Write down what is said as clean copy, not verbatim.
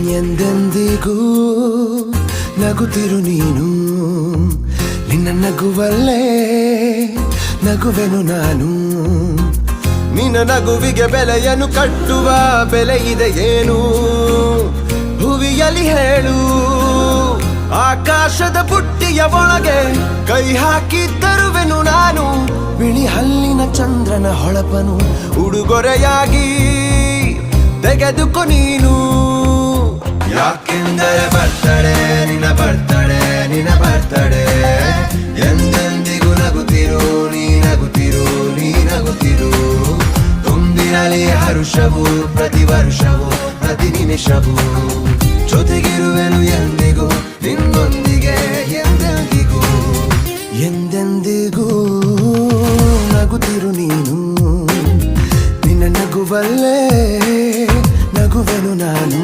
ಎಂದೆಂದಿಗೂ ನಗುತ್ತಿರು ನೀನು, ನಿನ್ನ ನಗುವಲ್ಲೇ ನಗುವೆನು ನಾನು. ನಿನ್ನ ನಗುವಿಗೆ ಬೆಲೆಯನ್ನು ಕಟ್ಟುವ ಬೆಲೆ ಇದೆ ಏನು? ಭುವಿಯಲ್ಲಿ ಹೇಳು, ಆಕಾಶದ ಬುಟ್ಟಿಯ ಒಳಗೆ ಕೈ ಹಾಕಿ ತರುವೆನು ನಾನು. ಬಿಳಿ ಹಲ್ಲಿನ ಚಂದ್ರನ ಹೊಳಪನು ಉಡುಗೊರೆಯಾಗಿ ತೆಗೆದುಕೊ ನೀನು. ಯಾಕೆಂದರೆ ಬರ್ತಡೆ ನಿನ್ನ ಬರ್ತಡೆ, ನಿನ್ನ ಬರ್ತಡೆ. ಎಂದೆಂದಿಗೂ ನಗುತ್ತಿರು ನೀ, ನಗುತ್ತಿರು ನೀ, ನಗುತ್ತಿರು. ತುಂಬಿರಲಿ ಹರುಷವು ಪ್ರತಿ ವರ್ಷವೂ ಪ್ರತಿ ನಿಮಿಷವೂ. ಜೊತೆಗಿರುವೆನು ಎಂದಿಗೂ ನಿನ್ನೊಂದಿಗೆ ಎಂದೆಂದಿಗೂ. ಎಂದೆಂದಿಗೂ ನಗುತ್ತಿರು ನೀನು, ನಿನ್ನ ನಗುವಲ್ಲೇ ನಗುವೆನು ನಾನು.